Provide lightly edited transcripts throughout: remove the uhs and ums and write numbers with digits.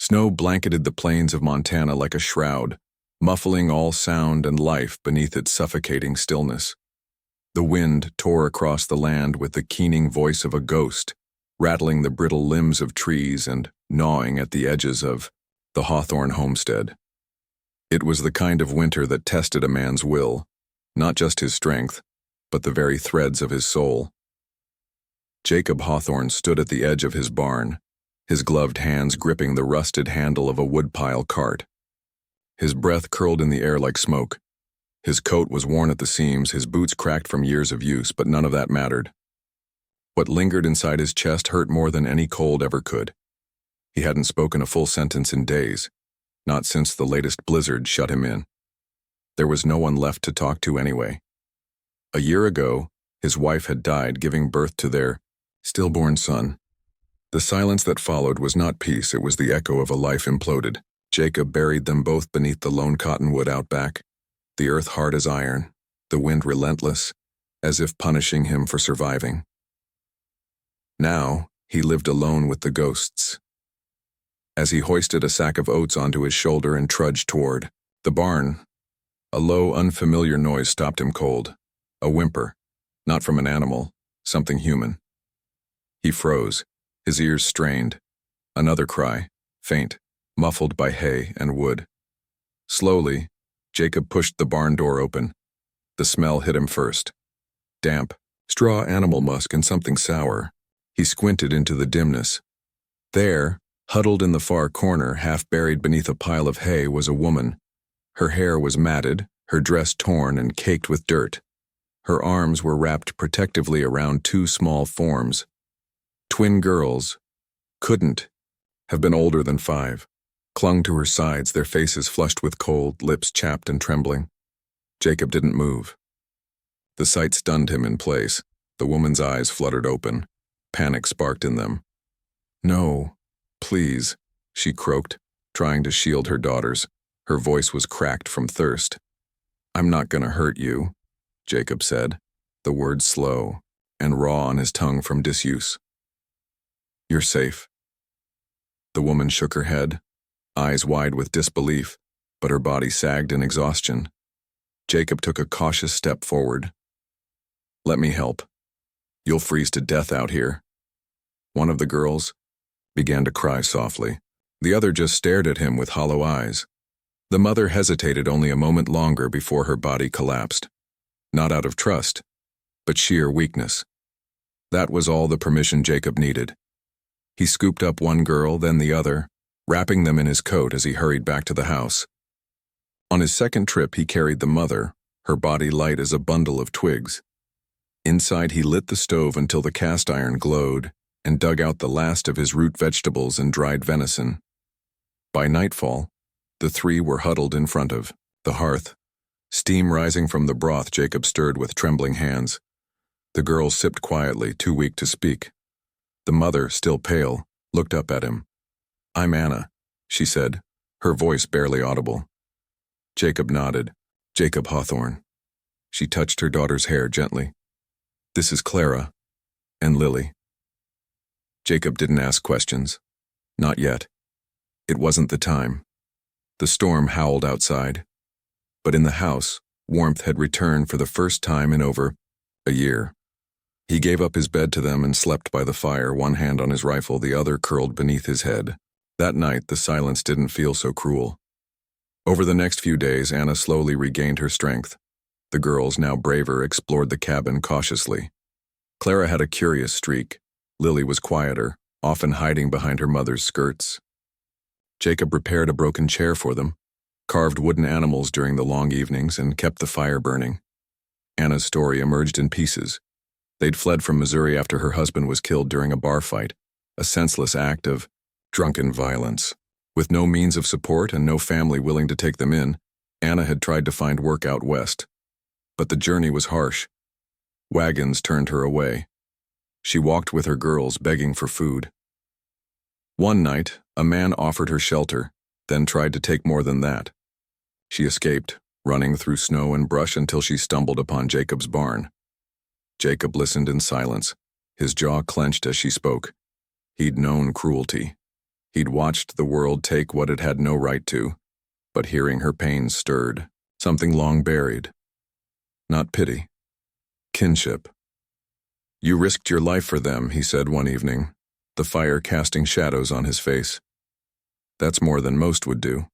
Snow blanketed the plains of Montana like a shroud, muffling all sound and life beneath its suffocating stillness. The wind tore across the land with the keening voice of a ghost, rattling the brittle limbs of trees and gnawing at the edges of the Hawthorne homestead. It was the kind of winter that tested a man's will, not just his strength, but the very threads of his soul. Jacob Hawthorne stood at the edge of his barn, his gloved hands gripping the rusted handle of a woodpile cart. His breath curled in the air like smoke. His coat was worn at the seams, his boots cracked from years of use, but none of that mattered. What lingered inside his chest hurt more than any cold ever could. He hadn't spoken a full sentence in days, not since the latest blizzard shut him in. There was no one left to talk to anyway. A year ago, his wife had died, giving birth to their stillborn son. The silence that followed was not peace, it was the echo of a life imploded. Jacob buried them both beneath the lone cottonwood outback, the earth hard as iron, the wind relentless, as if punishing him for surviving. Now, he lived alone with the ghosts. As he hoisted a sack of oats onto his shoulder and trudged toward the barn, a low, unfamiliar noise stopped him cold. A whimper, not from an animal, something human. He froze, his ears strained. Another cry, faint, muffled by hay and wood. Slowly, Jacob pushed the barn door open. The smell hit him first. Damp, straw, animal musk, and something sour. He squinted into the dimness. There, huddled in the far corner, half buried beneath a pile of hay, was a woman. Her hair was matted, her dress torn and caked with dirt. Her arms were wrapped protectively around two small forms. Twin girls, couldn't have been older than 5, clung to her sides, their faces flushed with cold, lips chapped and trembling. Jacob didn't move. The sight stunned him in place. The woman's eyes fluttered open. Panic sparked in them. "No, please," she croaked, trying to shield her daughters. Her voice was cracked from thirst. "I'm not gonna hurt you," Jacob said, the words slow and raw on his tongue from disuse. "You're safe." The woman shook her head, eyes wide with disbelief, but her body sagged in exhaustion. Jacob took a cautious step forward. "Let me help. You'll freeze to death out here." One of the girls began to cry softly. The other just stared at him with hollow eyes. The mother hesitated only a moment longer before her body collapsed. Not out of trust, but sheer weakness. That was all the permission Jacob needed. He scooped up one girl, then the other, wrapping them in his coat as he hurried back to the house. On his second trip, he carried the mother, her body light as a bundle of twigs. Inside, he lit the stove until the cast iron glowed and dug out the last of his root vegetables and dried venison. By nightfall, the 3 were huddled in front of the hearth. Steam rising from the broth, Jacob stirred with trembling hands. The girls sipped quietly, too weak to speak. The mother, still pale, looked up at him. "I'm Anna," she said, her voice barely audible. Jacob nodded. "Jacob Hawthorne." She touched her daughter's hair gently. "This is Clara and Lily." Jacob didn't ask questions. Not yet. It wasn't the time. The storm howled outside. But in the house, warmth had returned for the first time in over a year. He gave up his bed to them and slept by the fire, one hand on his rifle, the other curled beneath his head. That night, the silence didn't feel so cruel. Over the next few days, Anna slowly regained her strength. The girls, now braver, explored the cabin cautiously. Clara had a curious streak. Lily was quieter, often hiding behind her mother's skirts. Jacob repaired a broken chair for them, carved wooden animals during the long evenings, and kept the fire burning. Anna's story emerged in pieces. They'd fled from Missouri after her husband was killed during a bar fight, a senseless act of drunken violence. With no means of support and no family willing to take them in, Anna had tried to find work out west. But the journey was harsh. Wagons turned her away. She walked with her girls, begging for food. One night, a man offered her shelter, then tried to take more than that. She escaped, running through snow and brush until she stumbled upon Jacob's barn. Jacob listened in silence, his jaw clenched as she spoke. He'd known cruelty. He'd watched the world take what it had no right to, but hearing her pain stirred, something long buried. Not pity. Kinship. "You risked your life for them," he said one evening, the fire casting shadows on his face. "That's more than most would do."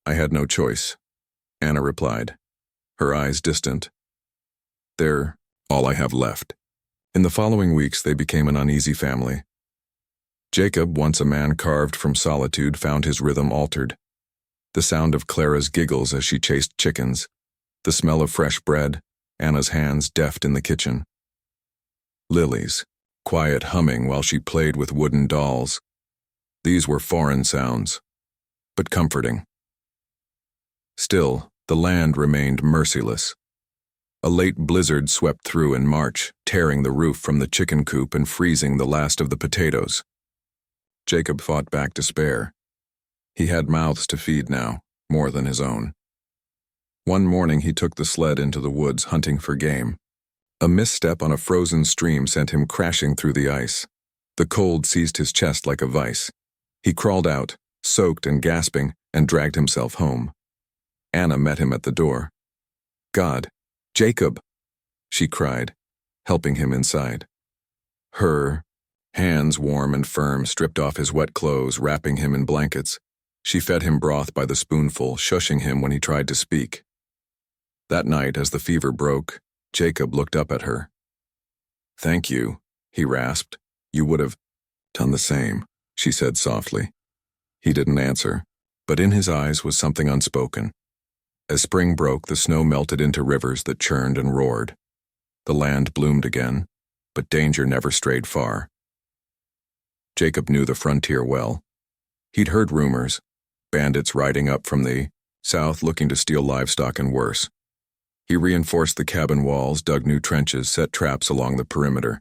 "I had no choice," Anna replied, her eyes distant. "They're all I have left." In the following weeks, they became an uneasy family. Jacob, once a man carved from solitude, found his rhythm altered. The sound of Clara's giggles as she chased chickens, the smell of fresh bread, Anna's hands deft in the kitchen. Lily's quiet humming while she played with wooden dolls. These were foreign sounds, but comforting. Still, the land remained merciless. A late blizzard swept through in March, tearing the roof from the chicken coop and freezing the last of the potatoes. Jacob fought back despair. He had mouths to feed now, more than his own. One morning he took the sled into the woods hunting for game. A misstep on a frozen stream sent him crashing through the ice. The cold seized his chest like a vice. He crawled out, soaked and gasping, and dragged himself home. Anna met him at the door. "God, Jacob!" she cried, helping him inside. Her hands, warm and firm, stripped off his wet clothes, wrapping him in blankets. She fed him broth by the spoonful, shushing him when he tried to speak. That night, as the fever broke, Jacob looked up at her. "Thank you," he rasped. "You would have done the same," she said softly. He didn't answer, but in his eyes was something unspoken. As spring broke, the snow melted into rivers that churned and roared. The land bloomed again, but danger never strayed far. Jacob knew the frontier well. He'd heard rumors, bandits riding up from the south looking to steal livestock and worse. He reinforced the cabin walls, dug new trenches, set traps along the perimeter.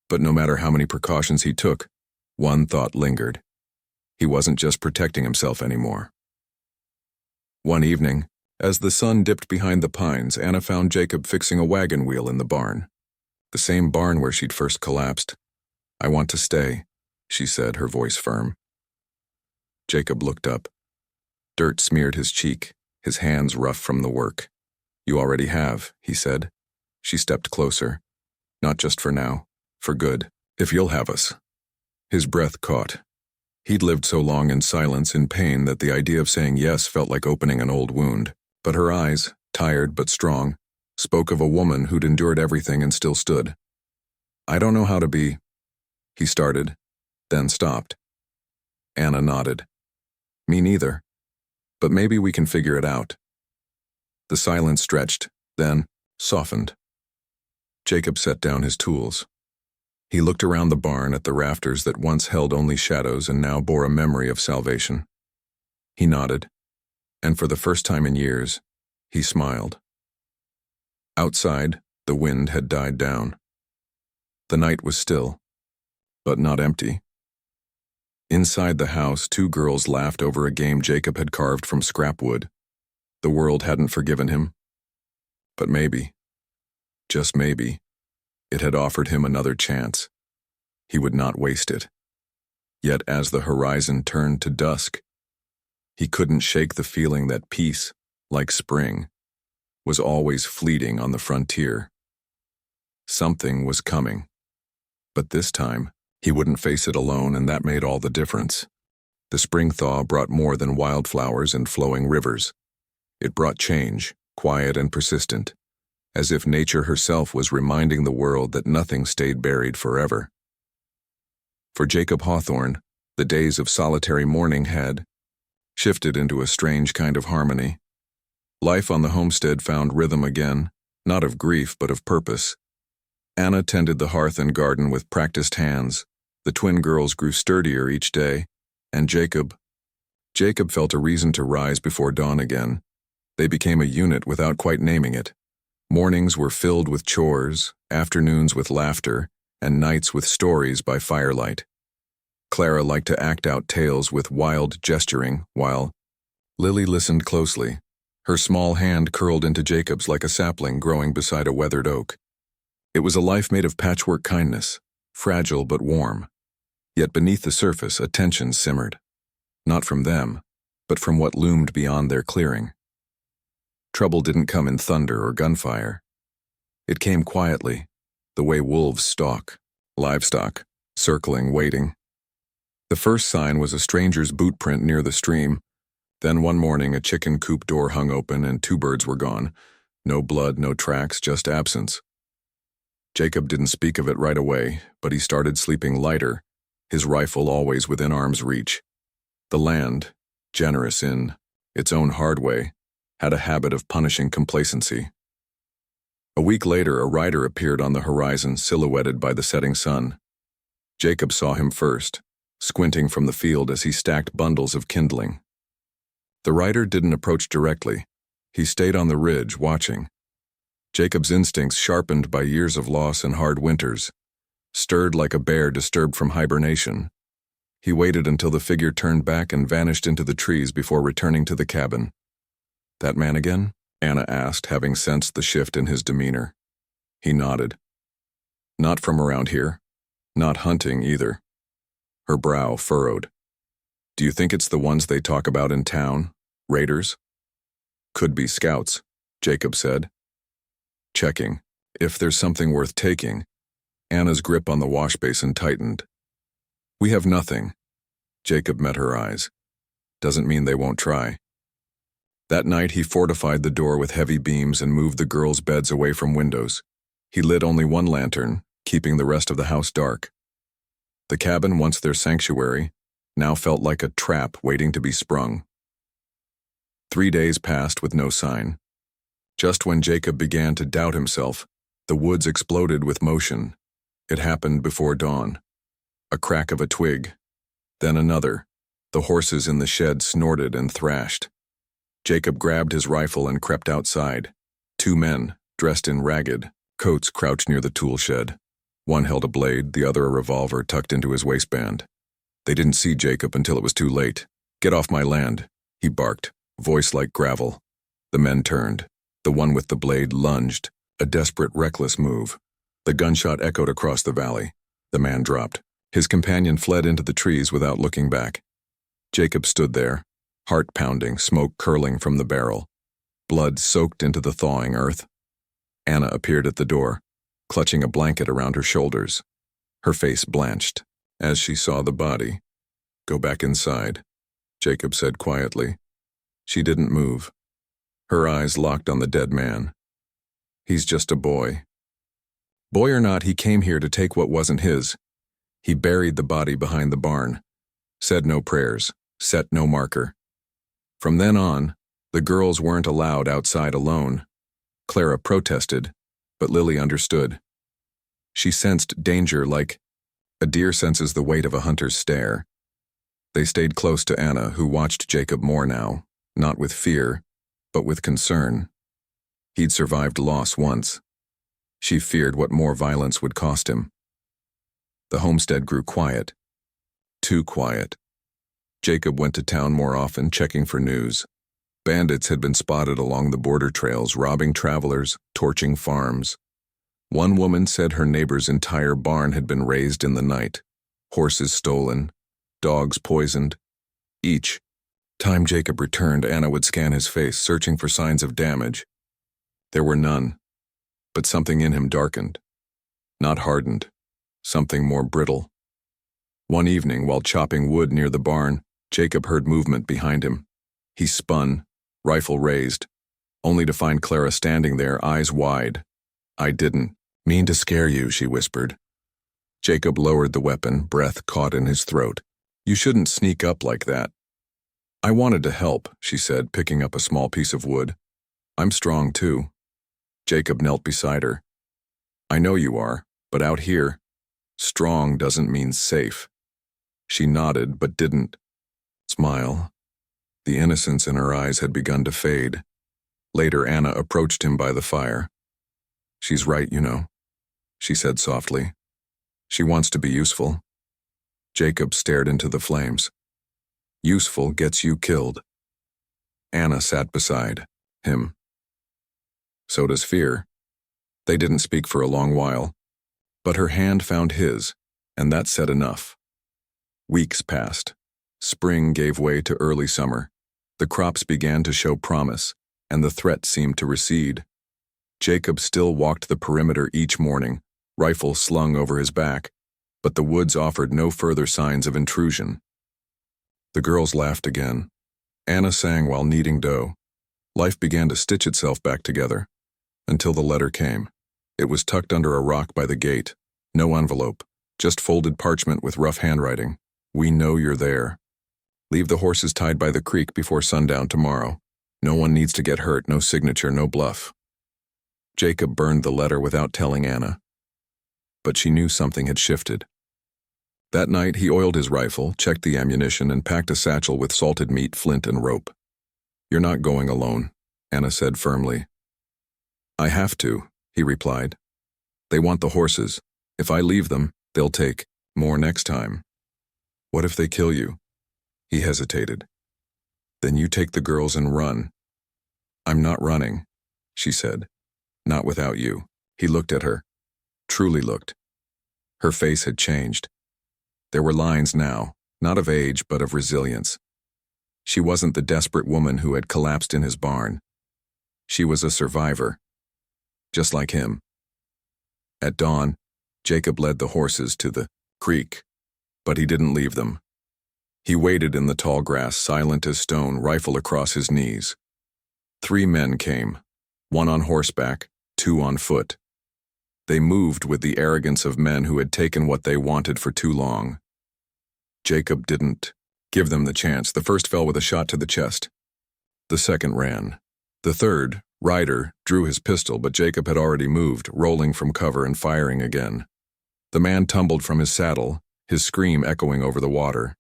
But no matter how many precautions he took, one thought lingered. He wasn't just protecting himself anymore. One evening, as the sun dipped behind the pines, Anna found Jacob fixing a wagon wheel in the barn. The same barn where she'd first collapsed. "I want to stay," she said, her voice firm. Jacob looked up. Dirt smeared his cheek, his hands rough from the work. "You already have," he said. She stepped closer. "Not just for now, for good, if you'll have us." His breath caught. He'd lived so long in silence, in pain, that the idea of saying yes felt like opening an old wound. But her eyes, tired but strong, spoke of a woman who'd endured everything and still stood. "I don't know how to be," he started, then stopped. Anna nodded. "Me neither. But maybe we can figure it out." The silence stretched, then softened. Jacob set down his tools. He looked around the barn at the rafters that once held only shadows and now bore a memory of salvation. He nodded, and for the first time in years, he smiled. Outside, the wind had died down. The night was still, but not empty. Inside the house, two girls laughed over a game Jacob had carved from scrap wood. The world hadn't forgiven him. But maybe, just maybe, it had offered him another chance. He would not waste it. Yet as the horizon turned to dusk, he couldn't shake the feeling that peace, like spring, was always fleeting on the frontier. Something was coming. But this time, he wouldn't face it alone, and that made all the difference. The spring thaw brought more than wildflowers and flowing rivers. It brought change, quiet and persistent, as if nature herself was reminding the world that nothing stayed buried forever. For Jacob Hawthorne, the days of solitary mourning had shifted into a strange kind of harmony. Life on the homestead found rhythm again, not of grief but of purpose. Anna tended the hearth and garden with practiced hands. The twin girls grew sturdier each day, and Jacob felt a reason to rise before dawn again. They became a unit without quite naming it. Mornings were filled with chores, afternoons with laughter, and nights with stories by firelight. Clara liked to act out tales with wild gesturing, while Lily listened closely. Her small hand curled into Jacob's like a sapling growing beside a weathered oak. It was a life made of patchwork kindness, fragile but warm. Yet beneath the surface, a tension simmered. Not from them, but from what loomed beyond their clearing. Trouble didn't come in thunder or gunfire. It came quietly, the way wolves stalk, livestock, circling, waiting. The first sign was a stranger's boot print near the stream. Then one morning a chicken coop door hung open and 2 birds were gone. No blood, no tracks, just absence. Jacob didn't speak of it right away, but he started sleeping lighter, his rifle always within arm's reach. The land, generous in its own hard way, had a habit of punishing complacency. A week later, a rider appeared on the horizon, silhouetted by the setting sun. Jacob saw him first, squinting from the field as he stacked bundles of kindling. The rider didn't approach directly. He stayed on the ridge, watching. Jacob's instincts, sharpened by years of loss and hard winters, stirred like a bear disturbed from hibernation. He waited until the figure turned back and vanished into the trees before returning to the cabin. "That man again?" Anna asked, having sensed the shift in his demeanor. He nodded. "Not from around here. Not hunting, either." Her brow furrowed. "Do you think it's the ones they talk about in town? Raiders?" "Could be scouts," Jacob said. "Checking. If there's something worth taking." Anna's grip on the wash basin tightened. "We have nothing." Jacob met her eyes. "Doesn't mean they won't try." That night he fortified the door with heavy beams and moved the girls' beds away from windows. He lit only one lantern, keeping the rest of the house dark. The cabin, once their sanctuary, now felt like a trap waiting to be sprung. 3 days passed with no sign. Just when Jacob began to doubt himself, the woods exploded with motion. It happened before dawn. A crack of a twig, then another. The horses in the shed snorted and thrashed. Jacob grabbed his rifle and crept outside. 2 men, dressed in ragged coats, crouched near the tool shed. One held a blade, the other a revolver tucked into his waistband. They didn't see Jacob until it was too late. "Get off my land," he barked, voice like gravel. The men turned. The one with the blade lunged, a desperate, reckless move. The gunshot echoed across the valley. The man dropped. His companion fled into the trees without looking back. Jacob stood there, heart pounding, smoke curling from the barrel. Blood soaked into the thawing earth. Anna appeared at the door, clutching a blanket around her shoulders. Her face blanched as she saw the body. "Go back inside," Jacob said quietly. She didn't move. Her eyes locked on the dead man. "He's just a boy." Boy or not, he came here to take what wasn't his. He buried the body behind the barn, said no prayers, set no marker. From then on, the girls weren't allowed outside alone. Clara protested, but Lily understood. She sensed danger like a deer senses the weight of a hunter's stare. They stayed close to Anna, who watched Jacob more now, not with fear, but with concern. He'd survived loss once. She feared what more violence would cost him. The homestead grew quiet. Too quiet. Jacob went to town more often, checking for news. Bandits had been spotted along the border trails, robbing travelers, torching farms. One woman said her neighbor's entire barn had been razed in the night. Horses stolen, dogs poisoned. Each time Jacob returned, Anna would scan his face, searching for signs of damage. There were none, but something in him darkened. Not hardened, something more brittle. One evening, while chopping wood near the barn, Jacob heard movement behind him. He spun, rifle raised, only to find Clara standing there, eyes wide. "I didn't mean to scare you," she whispered. Jacob lowered the weapon, breath caught in his throat. "You shouldn't sneak up like that." "I wanted to help," she said, picking up a small piece of wood. "I'm strong too." Jacob knelt beside her. "I know you are, but out here, strong doesn't mean safe." She nodded, but didn't smile. The innocence in her eyes had begun to fade. Later, Anna approached him by the fire. "She's right, you know," she said softly. "She wants to be useful." Jacob stared into the flames. "Useful gets you killed." Anna sat beside him. "So does fear." They didn't speak for a long while, but her hand found his, and that said enough. Weeks passed. Spring gave way to early summer. The crops began to show promise, and the threat seemed to recede. Jacob still walked the perimeter each morning, rifle slung over his back, but the woods offered no further signs of intrusion. The girls laughed again. Anna sang while kneading dough. Life began to stitch itself back together, until the letter came. It was tucked under a rock by the gate. No envelope, just folded parchment with rough handwriting. We know you're there. Leave the horses tied by the creek before sundown tomorrow. No one needs to get hurt, no signature, no bluff. Jacob burned the letter without telling Anna. But she knew something had shifted. That night he oiled his rifle, checked the ammunition, and packed a satchel with salted meat, flint, and rope. You're not going alone, Anna said firmly. I have to, he replied. They want the horses. If I leave them, they'll take more next time. What if they kill you? He hesitated. Then you take the girls and run. I'm not running, she said. Not without you. He looked at her. Truly looked. Her face had changed. There were lines now, not of age but of resilience. She wasn't the desperate woman who had collapsed in his barn. She was a survivor, just like him. At dawn, Jacob led the horses to the creek, but he didn't leave them. He waited in the tall grass, silent as stone, rifle across his knees. 3 men came, 1 on horseback, 2 on foot. They moved with the arrogance of men who had taken what they wanted for too long. Jacob didn't give them the chance. The first fell with a shot to the chest. The second ran. The third, Ryder, drew his pistol, but Jacob had already moved, rolling from cover and firing again. The man tumbled from his saddle, his scream echoing over the water.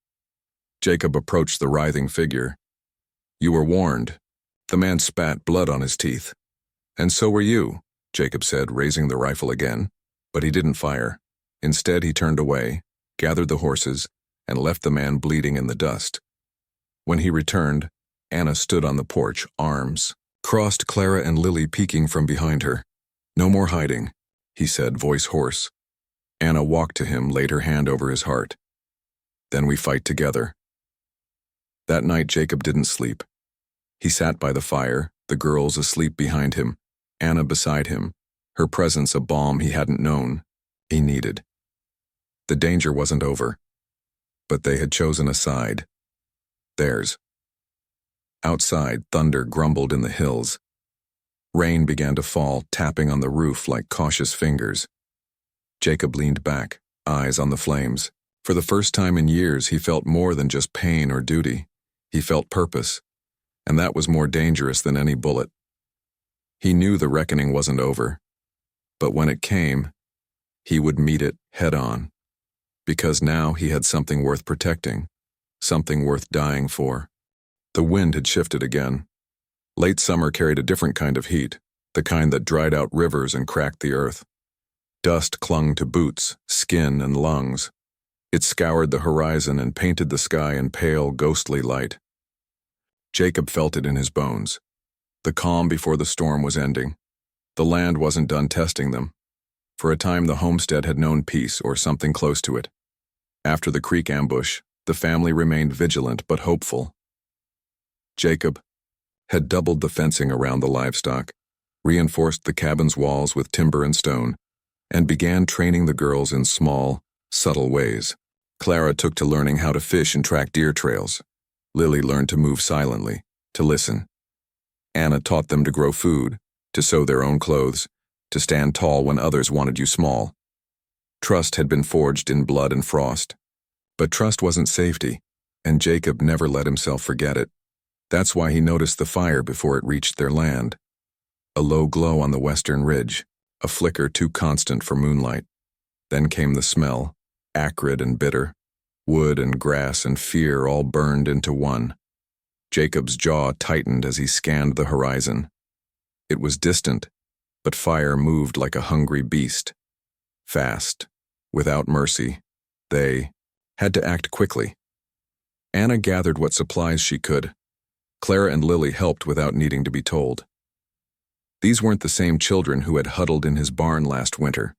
Jacob approached the writhing figure. You were warned. The man spat, blood on his teeth. And so were you, Jacob said, raising the rifle again, but he didn't fire. Instead, he turned away, gathered the horses, and left the man bleeding in the dust. When he returned, Anna stood on the porch, arms crossed, Clara and Lily peeking from behind her. No more hiding, he said, voice hoarse. Anna walked to him, laid her hand over his heart. Then we fight together. That night, Jacob didn't sleep. He sat by the fire, the girls asleep behind him, Anna beside him, her presence a balm he hadn't known, he needed. The danger wasn't over, but they had chosen a side. Theirs. Outside, thunder grumbled in the hills. Rain began to fall, tapping on the roof like cautious fingers. Jacob leaned back, eyes on the flames. For the first time in years, he felt more than just pain or duty. He felt purpose, and that was more dangerous than any bullet. He knew the reckoning wasn't over, but when it came, he would meet it head on, because now he had something worth protecting, something worth dying for. The wind had shifted again. Late summer carried a different kind of heat, the kind that dried out rivers and cracked the earth. Dust clung to boots, skin, and lungs. It scoured the horizon and painted the sky in pale, ghostly light. Jacob felt it in his bones. The calm before the storm was ending. The land wasn't done testing them. For a time, the homestead had known peace, or something close to it. After the creek ambush, the family remained vigilant but hopeful. Jacob had doubled the fencing around the livestock, reinforced the cabin's walls with timber and stone, and began training the girls in small, subtle ways. Clara took to learning how to fish and track deer trails. Lily learned to move silently, to listen. Anna taught them to grow food, to sew their own clothes, to stand tall when others wanted you small. Trust had been forged in blood and frost. But trust wasn't safety, and Jacob never let himself forget it. That's why he noticed the fire before it reached their land. A low glow on the western ridge, a flicker too constant for moonlight. Then came the smell, acrid and bitter. Wood and grass and fear all burned into one. Jacob's jaw tightened as he scanned the horizon. It was distant, but fire moved like a hungry beast. Fast, without mercy. They had to act quickly. Anna gathered what supplies she could. Clara and Lily helped without needing to be told. These weren't the same children who had huddled in his barn last winter.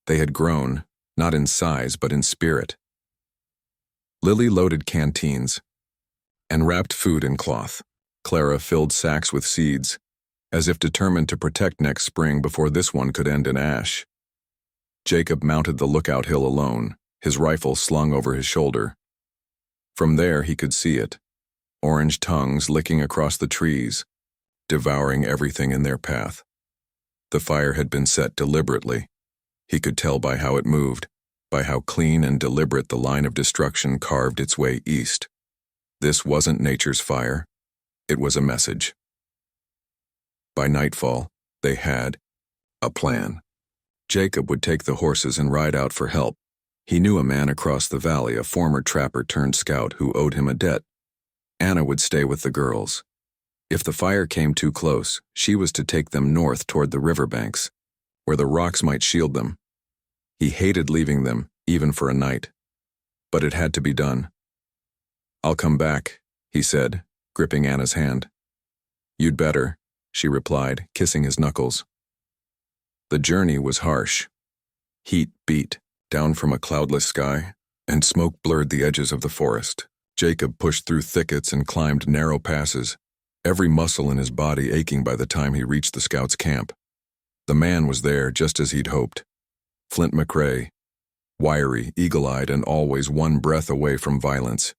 They had grown, not in size but in spirit. Lily loaded canteens and wrapped food in cloth. Clara filled sacks with seeds, as if determined to protect next spring before this one could end in ash. Jacob mounted the lookout hill alone, his rifle slung over his shoulder. From there he could see it, orange tongues licking across the trees, devouring everything in their path. The fire had been set deliberately. He could tell by how it moved, by how clean and deliberate the line of destruction carved its way east. This wasn't nature's fire. It was a message. By nightfall, they had a plan. Jacob would take the horses and ride out for help. He knew a man across the valley, a former trapper turned scout who owed him a debt. Anna would stay with the girls. If the fire came too close, she was to take them north toward the riverbanks, where the rocks might shield them. He hated leaving them, even for a night. But it had to be done. "I'll come back," he said, gripping Anna's hand. "You'd better," she replied, kissing his knuckles. The journey was harsh. Heat beat down from a cloudless sky, and smoke blurred the edges of the forest. Jacob pushed through thickets and climbed narrow passes, every muscle in his body aching by the time he reached the scouts' camp. The man was there just as he'd hoped. Flint McRae, wiry, eagle-eyed, and always one breath away from violence.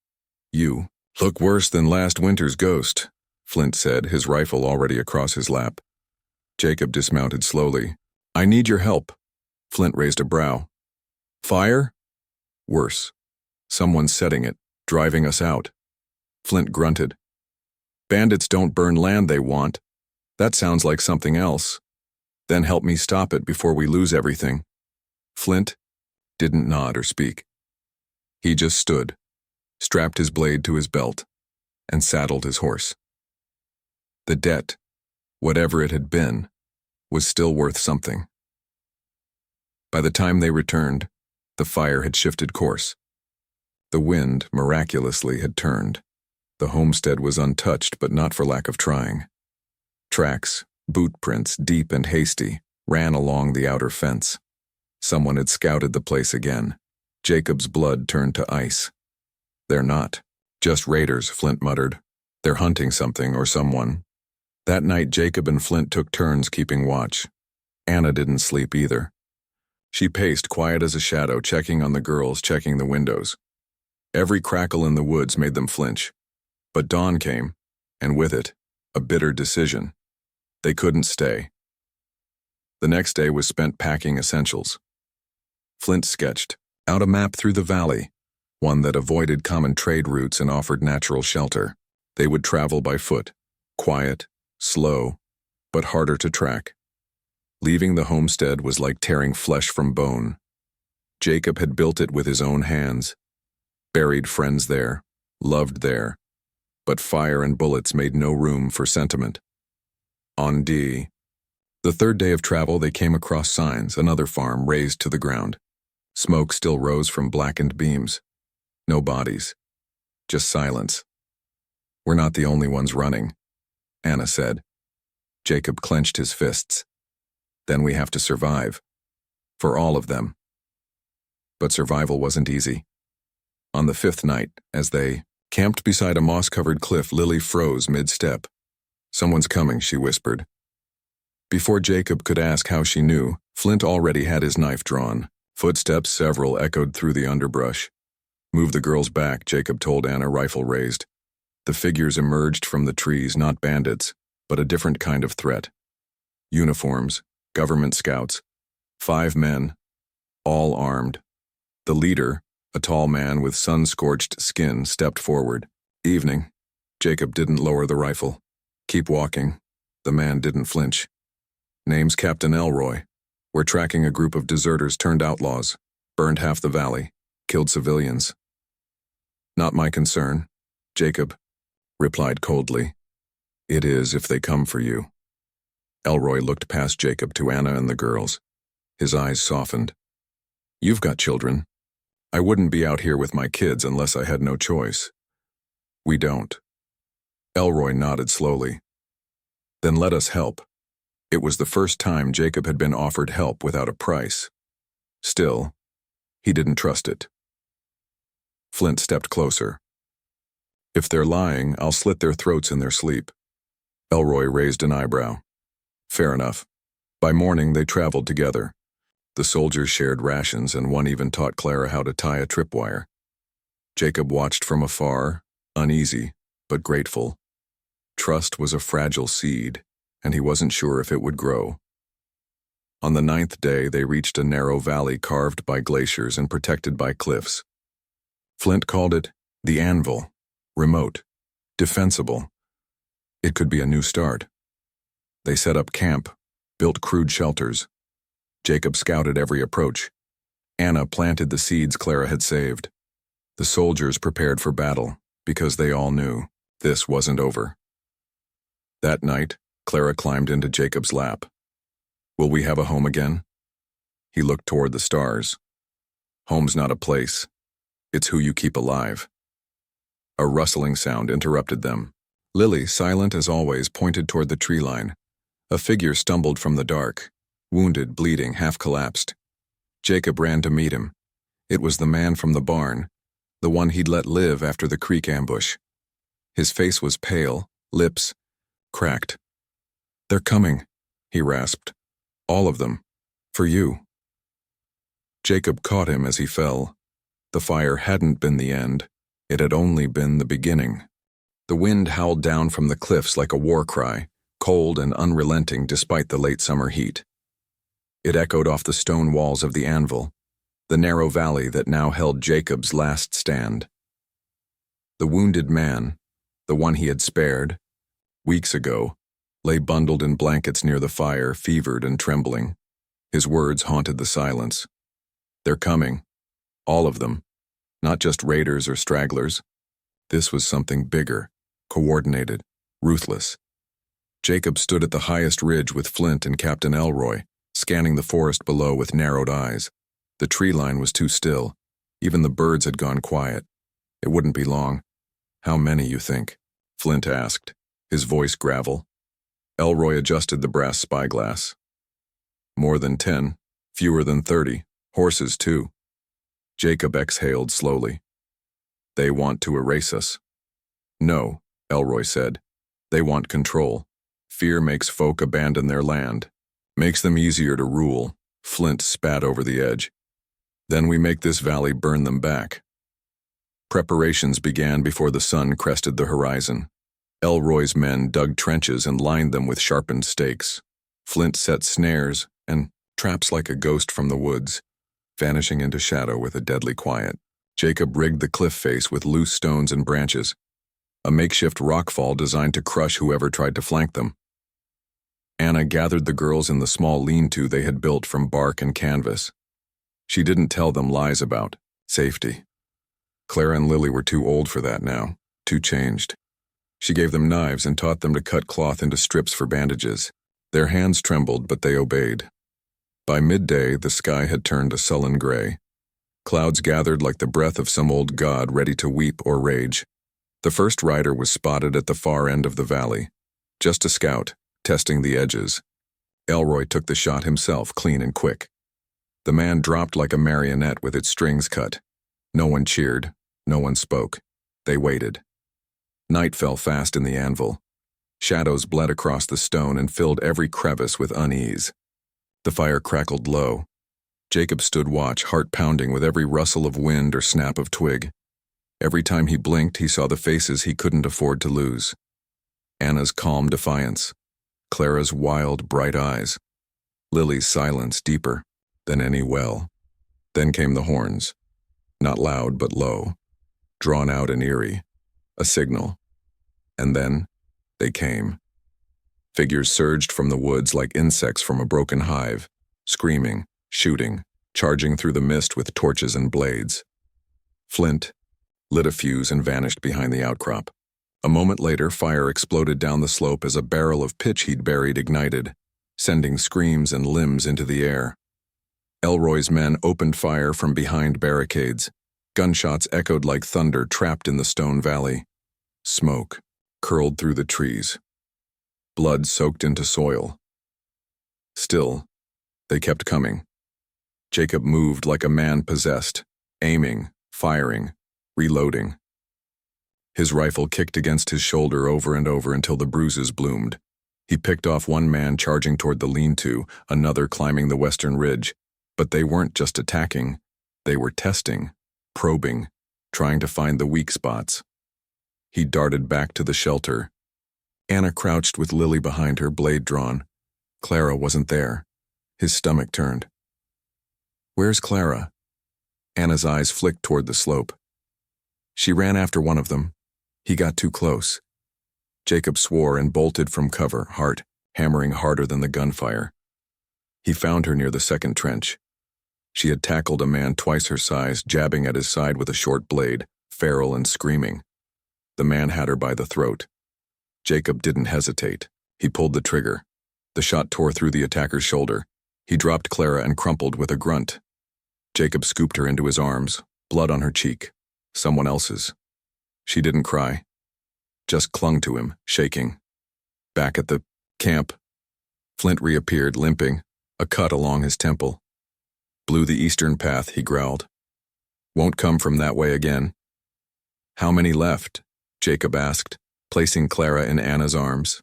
"You look worse than last winter's ghost," Flint said, his rifle already across his lap. Jacob dismounted slowly. "I need your help." Flint raised a brow. "Fire?" "Worse. Someone's setting it, driving us out." Flint grunted. "Bandits don't burn land they want. That sounds like something else. Then help me stop it before we lose everything." Flint didn't nod or speak. He just stood, strapped his blade to his belt, and saddled his horse. The debt, whatever it had been, was still worth something. By the time they returned, the fire had shifted course. The wind, miraculously, had turned. The homestead was untouched, but not for lack of trying. Tracks, boot prints, deep and hasty, ran along the outer fence. Someone had scouted the place again. Jacob's blood turned to ice. "They're not. Just raiders," Flint muttered. "They're hunting something or someone." That night, Jacob and Flint took turns keeping watch. Anna didn't sleep either. She paced, quiet as a shadow, checking on the girls, checking the windows. Every crackle in the woods made them flinch. But dawn came, and with it, a bitter decision. They couldn't stay. The next day was spent packing essentials. Flint sketched out a map through the valley, one that avoided common trade routes and offered natural shelter. They would travel by foot, quiet, slow, but harder to track. Leaving the homestead was like tearing flesh from bone. Jacob had built it with his own hands, buried friends there, loved there, but fire and bullets made no room for sentiment. On the third day of travel, they came across signs, another farm razed to the ground. Smoke still rose from blackened beams. No bodies, just silence. "We're not the only ones running," Anna said. Jacob clenched his fists. "Then we have to survive. For all of them." But survival wasn't easy. On the fifth night, as they camped beside a moss-covered cliff, Lily froze mid-step. "Someone's coming," she whispered. Before Jacob could ask how she knew, Flint already had his knife drawn. Footsteps, several, echoed through the underbrush. "Move the girls back," Jacob told Anna, rifle raised. The figures emerged from the trees, not bandits, but a different kind of threat. Uniforms, government scouts, 5 men, all armed. The leader, a tall man with sun-scorched skin, stepped forward. "Evening." Jacob didn't lower the rifle. "Keep walking." The man didn't flinch. "Name's Captain Elroy. We're tracking a group of deserters turned outlaws. Burned half the valley. Killed civilians." "Not my concern," Jacob replied coldly. "It is if they come for you." Elroy looked past Jacob to Anna and the girls. His eyes softened. "You've got children. I wouldn't be out here with my kids unless I had no choice." "We don't." Elroy nodded slowly. "Then let us help." It was the first time Jacob had been offered help without a price. Still, he didn't trust it. Flint stepped closer. If they're lying, I'll slit their throats in their sleep. Elroy raised an eyebrow. Fair enough. By morning, they traveled together. The soldiers shared rations, and one even taught Clara how to tie a tripwire. Jacob watched from afar, uneasy, but grateful. Trust was a fragile seed, and he wasn't sure if it would grow. On the 9th day, they reached a narrow valley carved by glaciers and protected by cliffs. Flint called it the Anvil, remote, defensible. It could be a new start. They set up camp, built crude shelters. Jacob scouted every approach. Anna planted the seeds Clara had saved. The soldiers prepared for battle, because they all knew this wasn't over. That night, Clara climbed into Jacob's lap. Will we have a home again? He looked toward the stars. Home's not a place. It's who you keep alive. A rustling sound interrupted them. Lily, silent as always, pointed toward the tree line. A figure stumbled from the dark, wounded, bleeding, half-collapsed. Jacob ran to meet him. It was the man from the barn, the one he'd let live after the creek ambush. His face was pale, lips cracked. They're coming, he rasped. All of them. For you. Jacob caught him as he fell. The fire hadn't been the end. It had only been the beginning. The wind howled down from the cliffs like a war cry, cold and unrelenting despite the late summer heat. It echoed off the stone walls of the Anvil, the narrow valley that now held Jacob's last stand. The wounded man, the one he had spared, weeks ago, lay bundled in blankets near the fire, fevered and trembling. His words haunted the silence. They're coming. All of them. Not just raiders or stragglers. This was something bigger, coordinated, ruthless. Jacob stood at the highest ridge with Flint and Captain Elroy, scanning the forest below with narrowed eyes. The tree line was too still. Even the birds had gone quiet. It wouldn't be long. How many, you think? Flint asked, his voice gravel. Elroy adjusted the brass spyglass. More than 10, fewer than 30, horses too. Jacob exhaled slowly. They want to erase us. No, Elroy said. They want control. Fear makes folk abandon their land. Makes them easier to rule. Flint spat over the edge. Then we make this valley burn them back. Preparations began before the sun crested the horizon. Elroy's men dug trenches and lined them with sharpened stakes. Flint set snares and traps like a ghost from the woods, vanishing into shadow with a deadly quiet. Jacob rigged the cliff face with loose stones and branches, a makeshift rockfall designed to crush whoever tried to flank them. Anna gathered the girls in the small lean-to they had built from bark and canvas. She didn't tell them lies about safety. Clara and Lily were too old for that now, too changed. She gave them knives and taught them to cut cloth into strips for bandages. Their hands trembled, but they obeyed. By midday, the sky had turned a sullen gray. Clouds gathered like the breath of some old god ready to weep or rage. The first rider was spotted at the far end of the valley. Just a scout, testing the edges. Elroy took the shot himself, clean and quick. The man dropped like a marionette with its strings cut. No one cheered, no one spoke. They waited. Night fell fast in the Anvil. Shadows bled across the stone and filled every crevice with unease. The fire crackled low. Jacob stood watch, heart pounding with every rustle of wind or snap of twig. Every time he blinked, he saw the faces he couldn't afford to lose. Anna's calm defiance. Clara's wild, bright eyes. Lily's silence deeper than any well. Then came the horns. Not loud, but low. Drawn out and eerie. A signal. And then, they came. Figures surged from the woods like insects from a broken hive, screaming, shooting, charging through the mist with torches and blades. Flint lit a fuse and vanished behind the outcrop. A moment later, fire exploded down the slope as a barrel of pitch he'd buried ignited, sending screams and limbs into the air. Elroy's men opened fire from behind barricades. Gunshots echoed like thunder trapped in the stone valley. Smoke curled through the trees. Blood soaked into soil. Still, they kept coming. Jacob moved like a man possessed, aiming, firing, reloading. His rifle kicked against his shoulder over and over until the bruises bloomed. He picked off one man charging toward the lean-to, another climbing the western ridge. But they weren't just attacking. They were testing, probing, trying to find the weak spots. He darted back to the shelter. Anna crouched with Lily behind her, blade drawn. Clara wasn't there. His stomach turned. "Where's Clara?" Anna's eyes flicked toward the slope. "She ran after one of them. He got too close." Jacob swore and bolted from cover, heart hammering harder than the gunfire. He found her near the second trench. She had tackled a man twice her size, jabbing at his side with a short blade, feral and screaming. The man had her by the throat. Jacob didn't hesitate. He pulled the trigger. The shot tore through the attacker's shoulder. He dropped Clara and crumpled with a grunt. Jacob scooped her into his arms, blood on her cheek, someone else's. She didn't cry, just clung to him, shaking. Back at the camp, Flint reappeared, limping, a cut along his temple. "Blew the eastern path," he growled. "Won't come from that way again." "How many left?" Jacob asked, placing Clara in Anna's arms.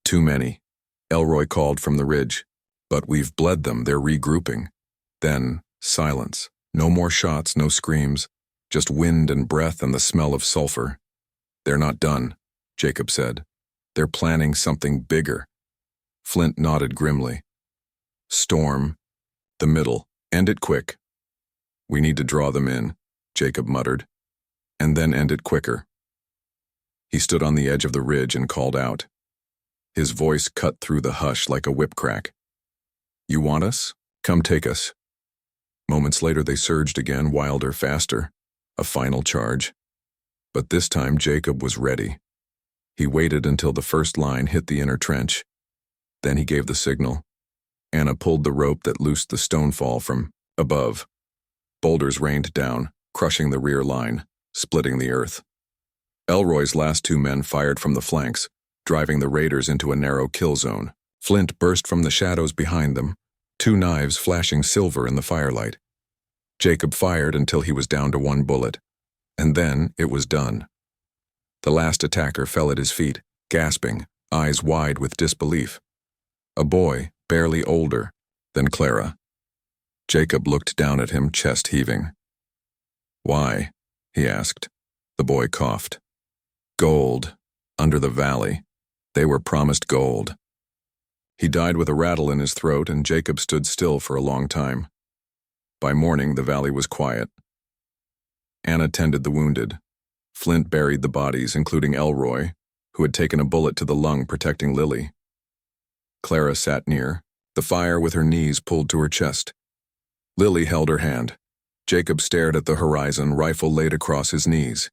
"Too many," Elroy called from the ridge. "But we've bled them, they're regrouping." Then, silence. No more shots, no screams, just wind and breath and the smell of sulfur. "They're not done," Jacob said. "They're planning something bigger." Flint nodded grimly. "Storm. The middle. End it quick." "We need to draw them in," Jacob muttered. "And then end it quicker." He stood on the edge of the ridge and called out. His voice cut through the hush like a whip crack. "You want us? Come take us." Moments later they surged again, wilder, faster. A final charge. But this time Jacob was ready. He waited until the first line hit the inner trench. Then he gave the signal. Anna pulled the rope that loosed the stonefall from above. Boulders rained down, crushing the rear line, splitting the earth. Elroy's last two men fired from the flanks, driving the raiders into a narrow kill zone. Flint burst from the shadows behind them, two knives flashing silver in the firelight. Jacob fired until he was down to one bullet, and then it was done. The last attacker fell at his feet, gasping, eyes wide with disbelief. A boy, barely older than Clara. Jacob looked down at him, chest heaving. "Why?" he asked. The boy coughed. "Gold. Under the valley. They were promised gold." He died with a rattle in his throat, and Jacob stood still for a long time. By morning, the valley was quiet. Anna tended the wounded. Flint buried the bodies, including Elroy, who had taken a bullet to the lung protecting Lily. Clara sat near, the fire with her knees pulled to her chest. Lily held her hand. Jacob stared at the horizon, rifle laid across his knees.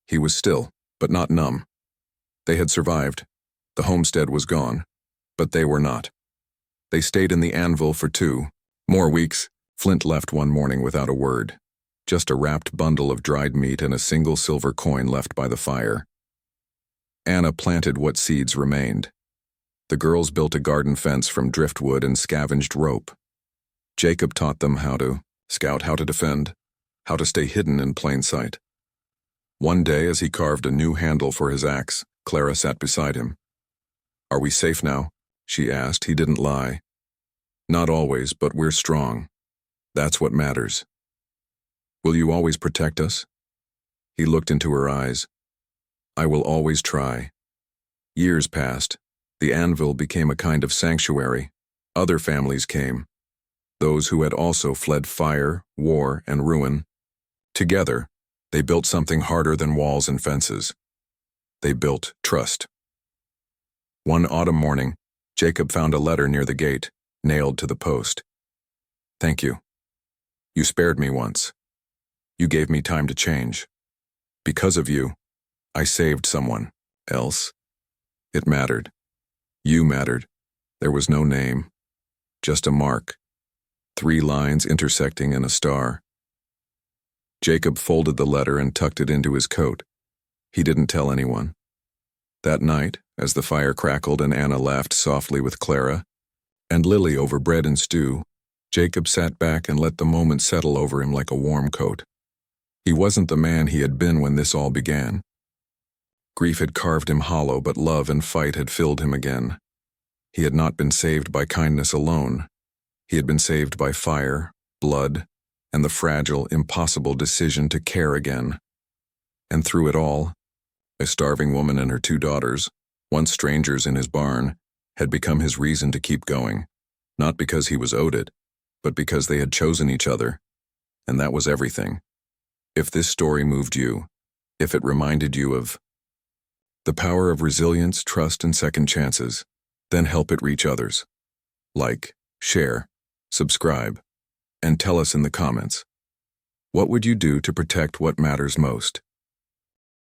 He was still, but not numb. They had survived. The homestead was gone, but they were not. They stayed in the anvil for 2 more weeks. Flint left one morning without a word, just a wrapped bundle of dried meat and a single silver coin left by the fire. Anna planted what seeds remained. The girls built a garden fence from driftwood and scavenged rope. Jacob taught them how to scout, how to defend, how to stay hidden in plain sight. One day, as he carved a new handle for his axe, Clara sat beside him. "Are we safe now?" she asked. He didn't lie. "Not always, but we're strong. That's what matters." "Will you always protect us?" He looked into her eyes. "I will always try." Years passed. The anvil became a kind of sanctuary. Other families came. Those who had also fled fire, war, and ruin. Together, they built something harder than walls and fences. They built trust. One autumn morning, Jacob found a letter near the gate, nailed to the post. "Thank you. You spared me once. You gave me time to change. Because of you, I saved someone else. It mattered. You mattered. There was no name, just a mark. 3 lines intersecting in a star." Jacob folded the letter and tucked it into his coat. He didn't tell anyone. That night, as the fire crackled and Anna laughed softly with Clara, and Lily over bread and stew, Jacob sat back and let the moment settle over him like a warm coat. He wasn't the man he had been when this all began. Grief had carved him hollow, but love and fight had filled him again. He had not been saved by kindness alone. He had been saved by fire, blood, and the fragile, impossible decision to care again. And through it all, a starving woman and her 2 daughters, once strangers in his barn, had become his reason to keep going, not because he was owed it, but because they had chosen each other. And that was everything. If this story moved you, if it reminded you of the power of resilience, trust, and second chances, then help it reach others. Like, share, subscribe, and tell us in the comments. What would you do to protect what matters most?